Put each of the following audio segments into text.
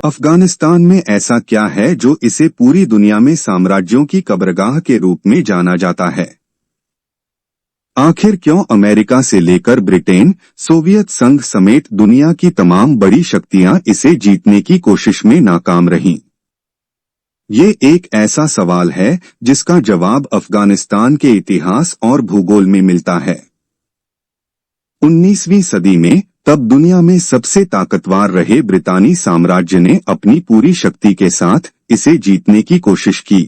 अफगानिस्तान में ऐसा क्या है जो इसे पूरी दुनिया में साम्राज्यों की कब्रगाह के रूप में जाना जाता है? आखिर क्यों अमेरिका से लेकर ब्रिटेन, सोवियत संघ समेत दुनिया की तमाम बड़ी शक्तियां इसे जीतने की कोशिश में नाकाम रहीं? ये एक ऐसा सवाल है जिसका जवाब अफगानिस्तान के इतिहास और भूगोल में मिलता है। 19वीं सदी में तब दुनिया में सबसे ताकतवर रहे ब्रितानी साम्राज्य ने अपनी पूरी शक्ति के साथ इसे जीतने की कोशिश की।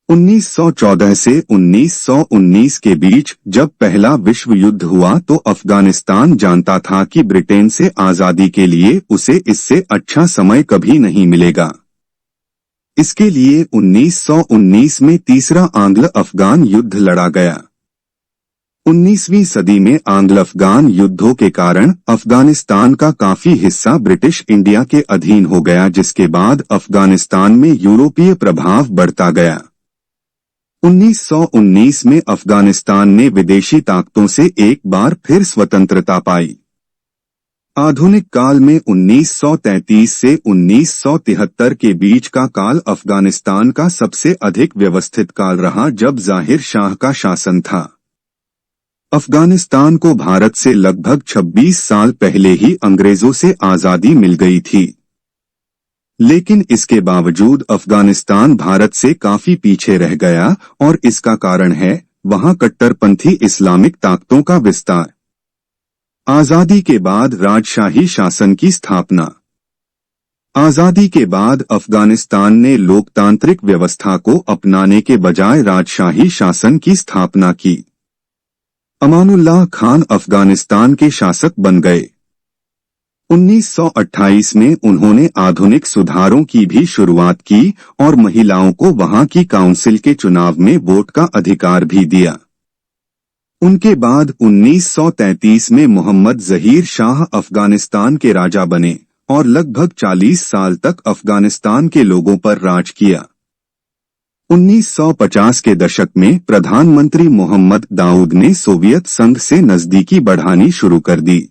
1914 से 1919 के बीच जब पहला विश्व युद्ध हुआ तो अफगानिस्तान जानता था कि ब्रिटेन से आजादी के लिए उसे इससे अच्छा समय कभी नहीं मिलेगा। इसके लिए 1919 में तीसरा आंग्ल अफगान युद्ध लड़ा गया। 19वीं सदी में आंग्ल अफगान युद्धों के कारण अफगानिस्तान का काफी हिस्सा ब्रिटिश इंडिया के अधीन हो गया, जिसके बाद अफगानिस्तान में यूरोपीय प्रभाव बढ़ता गया। 1919 में अफगानिस्तान ने विदेशी ताकतों से एक बार फिर स्वतंत्रता पाई। आधुनिक काल में 1933 से 1973 के बीच का काल अफगानिस्तान का सबसे अधिक व्यवस्थित काल रहा, जब जाहिर शाह का शासन था। अफगानिस्तान को भारत से लगभग 26 साल पहले ही अंग्रेजों से आजादी मिल गई थी, लेकिन इसके बावजूद अफगानिस्तान भारत से काफी पीछे रह गया और इसका कारण है वहां कट्टरपंथी इस्लामिक ताकतों का विस्तार। आजादी के बाद राजशाही शासन की स्थापना। आजादी के बाद अफगानिस्तान ने लोकतांत्रिक व्यवस्था को अपनाने के बजाय राजशाही शासन की स्थापना की। अमानुल्लाह खान अफगानिस्तान के शासक बन गए। 1928 में उन्होंने आधुनिक सुधारों की भी शुरुआत की और महिलाओं को वहां की काउंसिल के चुनाव में वोट का अधिकार भी दिया। उनके बाद 1933 में मोहम्मद जहीर शाह अफगानिस्तान के राजा बने और लगभग 40 साल तक अफगानिस्तान के लोगों पर राज किया। 1950 के दशक में प्रधानमंत्री मोहम्मद दाऊद ने सोवियत संघ से नजदीकी बढ़ानी शुरू कर दी।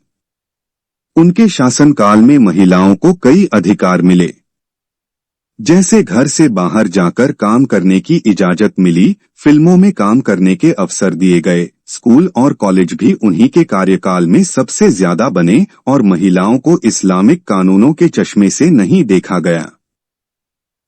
उनके शासनकाल में महिलाओं को कई अधिकार मिले, जैसे घर से बाहर जाकर काम करने की इजाजत मिली, फिल्मों में काम करने के अवसर दिए गए, स्कूल और कॉलेज भी उन्हीं के कार्यकाल में सबसे ज्यादा बने और महिलाओं को इस्लामिक कानूनों के चश्मे से नहीं देखा गया।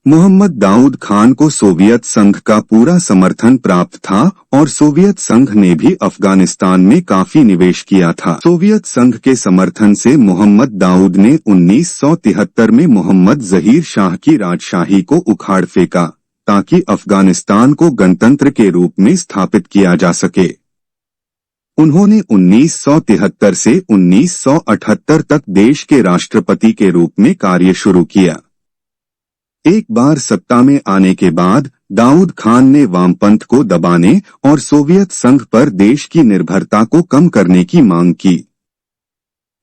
मोहम्मद दाऊद खान को सोवियत संघ का पूरा समर्थन प्राप्त था और सोवियत संघ ने भी अफगानिस्तान में काफी निवेश किया था। सोवियत संघ के समर्थन से मोहम्मद दाऊद ने 1973 में मोहम्मद जहीर शाह की राजशाही को उखाड़ फेंका ताकि अफगानिस्तान को गणतंत्र के रूप में स्थापित किया जा सके। उन्होंने 1973 से 1978 तक देश के राष्ट्रपति के रूप में कार्य शुरू किया। एक बार सत्ता में आने के बाद दाऊद खान ने वामपंथ को दबाने और सोवियत संघ पर देश की निर्भरता को कम करने की मांग की।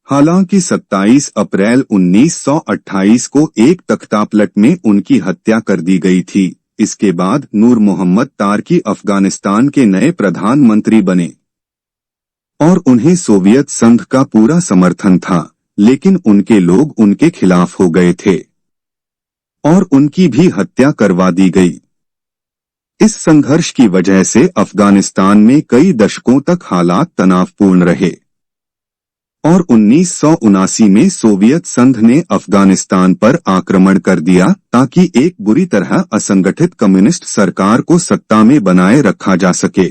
हालांकि 27 अप्रैल 1928 को एक तख्तापलट में उनकी हत्या कर दी गई थी। इसके बाद नूर मोहम्मद तारकी अफगानिस्तान के नए प्रधानमंत्री बने और उन्हें सोवियत संघ का पूरा समर्थन था, लेकिन उनके लोग उनके खिलाफ हो गए थे और उनकी भी हत्या करवा दी गई। इस संघर्ष की वजह से अफगानिस्तान में कई दशकों तक हालात तनावपूर्ण रहे और 1979 में सोवियत संघ ने अफगानिस्तान पर आक्रमण कर दिया ताकि एक बुरी तरह असंगठित कम्युनिस्ट सरकार को सत्ता में बनाए रखा जा सके।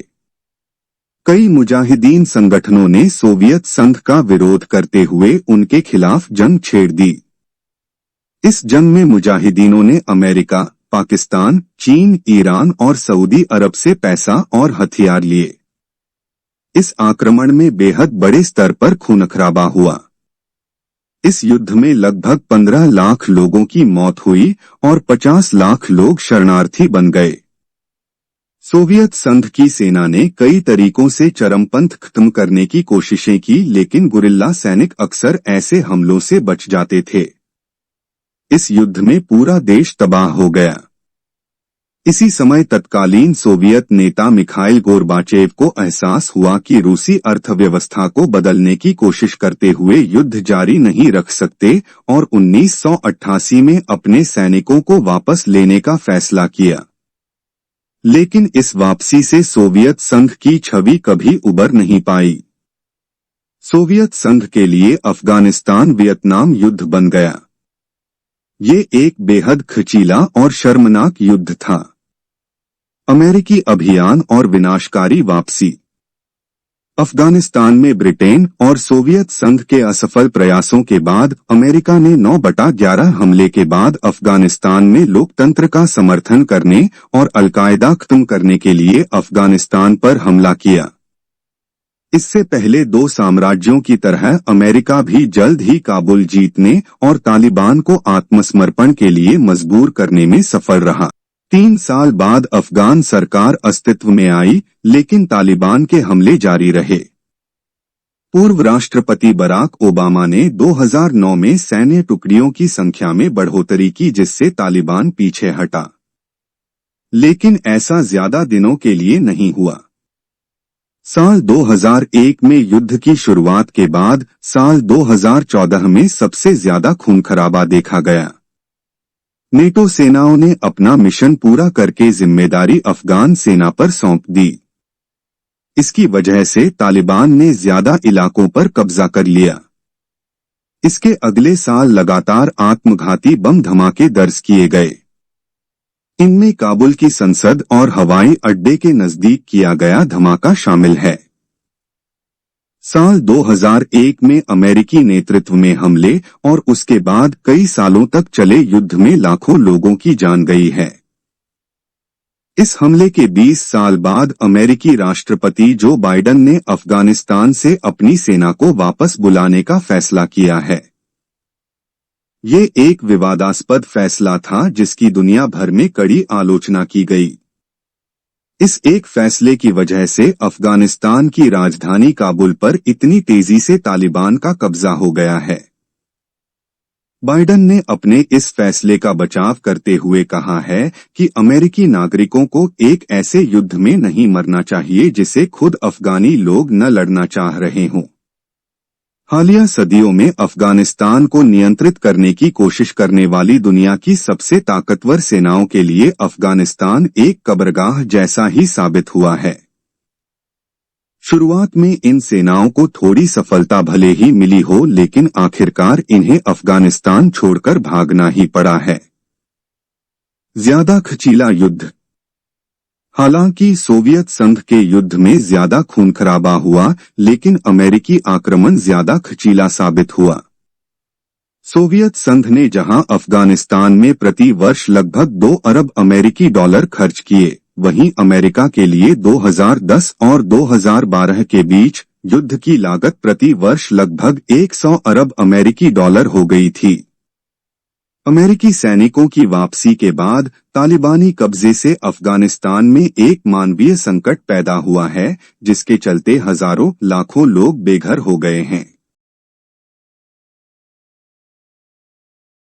कई मुजाहिदीन संगठनों ने सोवियत संघ का विरोध करते हुए उनके खिलाफ जंग छेड़ दी। इस जंग में मुजाहिदीनों ने अमेरिका, पाकिस्तान, चीन, ईरान और सऊदी अरब से पैसा और हथियार लिए। इस आक्रमण में बेहद बड़े स्तर पर खूनखराबा हुआ। इस युद्ध में लगभग 15 लाख लोगों की मौत हुई और 50 लाख लोग शरणार्थी बन गए। सोवियत संघ की सेना ने कई तरीकों से चरमपंथ खत्म करने की कोशिशें की, लेकिन गुरिल्ला सैनिक अक्सर ऐसे हमलों से बच जाते थे। इस युद्ध में पूरा देश तबाह हो गया। इसी समय तत्कालीन सोवियत नेता मिखाइल गोर्बाचेव को एहसास हुआ कि रूसी अर्थव्यवस्था को बदलने की कोशिश करते हुए युद्ध जारी नहीं रख सकते और 1988 में अपने सैनिकों को वापस लेने का फैसला किया। लेकिन इस वापसी से सोवियत संघ की छवि कभी उबर नहीं पाई। सोवियत संघ के लिए अफगानिस्तान वियतनाम युद्ध बन गया। ये एक बेहद खचीला और शर्मनाक युद्ध था। अमेरिकी अभियान और विनाशकारी वापसी। अफगानिस्तान में ब्रिटेन और सोवियत संघ के असफल प्रयासों के बाद अमेरिका ने 9/11 हमले के बाद अफगानिस्तान में लोकतंत्र का समर्थन करने और अलकायदा खत्म करने के लिए अफगानिस्तान पर हमला किया। इससे पहले दो साम्राज्यों की तरह अमेरिका भी जल्द ही काबुल जीतने और तालिबान को आत्मसमर्पण के लिए मजबूर करने में सफल रहा। 3 साल बाद अफगान सरकार अस्तित्व में आई, लेकिन तालिबान के हमले जारी रहे। पूर्व राष्ट्रपति बराक ओबामा ने 2009 में सैन्य टुकड़ियों की संख्या में बढ़ोतरी की, जिससे तालिबान पीछे हटा। लेकिन ऐसा ज्यादा दिनों के लिए नहीं हुआ। साल 2001 में युद्ध की शुरुआत के बाद साल 2014 में सबसे ज्यादा खूनखराबा देखा गया। नेटो सेनाओं ने अपना मिशन पूरा करके जिम्मेदारी अफगान सेना पर सौंप दी। इसकी वजह से तालिबान ने ज्यादा इलाकों पर कब्जा कर लिया। इसके अगले साल लगातार आत्मघाती बम धमाके दर्ज किए गए। इनमें काबुल की संसद और हवाई अड्डे के नजदीक किया गया धमाका शामिल है। साल 2001 में अमेरिकी नेतृत्व में हमले और उसके बाद कई सालों तक चले युद्ध में लाखों लोगों की जान गई है। इस हमले के 20 साल बाद अमेरिकी राष्ट्रपति जो बाइडेन ने अफगानिस्तान से अपनी सेना को वापस बुलाने का फैसला किया है। ये एक विवादास्पद फैसला था जिसकी दुनिया भर में कड़ी आलोचना की गई। इस एक फैसले की वजह से अफगानिस्तान की राजधानी काबुल पर इतनी तेजी से तालिबान का कब्जा हो गया है। बाइडेन ने अपने इस फैसले का बचाव करते हुए कहा है कि अमेरिकी नागरिकों को एक ऐसे युद्ध में नहीं मरना चाहिए जिसे खुद अफगानी लोग न लड़ना चाह रहे हों। हालिया सदियों में अफगानिस्तान को नियंत्रित करने की कोशिश करने वाली दुनिया की सबसे ताकतवर सेनाओं के लिए अफगानिस्तान एक कब्रगाह जैसा ही साबित हुआ है। शुरुआत में इन सेनाओं को थोड़ी सफलता भले ही मिली हो, लेकिन आखिरकार इन्हें अफगानिस्तान छोड़कर भागना ही पड़ा है। ज्यादा खचीला युद्ध। हालांकि सोवियत संघ के युद्ध में ज्यादा खूनखराबा हुआ, लेकिन अमेरिकी आक्रमण ज्यादा खचीला साबित हुआ। सोवियत संघ ने जहां अफगानिस्तान में प्रति वर्ष लगभग 2 अरब अमेरिकी डॉलर खर्च किए, वहीं अमेरिका के लिए 2010 और 2012 के बीच युद्ध की लागत प्रति वर्ष लगभग 100 अरब अमेरिकी डॉलर हो गई थी। अमेरिकी सैनिकों की वापसी के बाद तालिबानी कब्जे से अफगानिस्तान में एक मानवीय संकट पैदा हुआ है, जिसके चलते हजारों लाखों लोग बेघर हो गए हैं।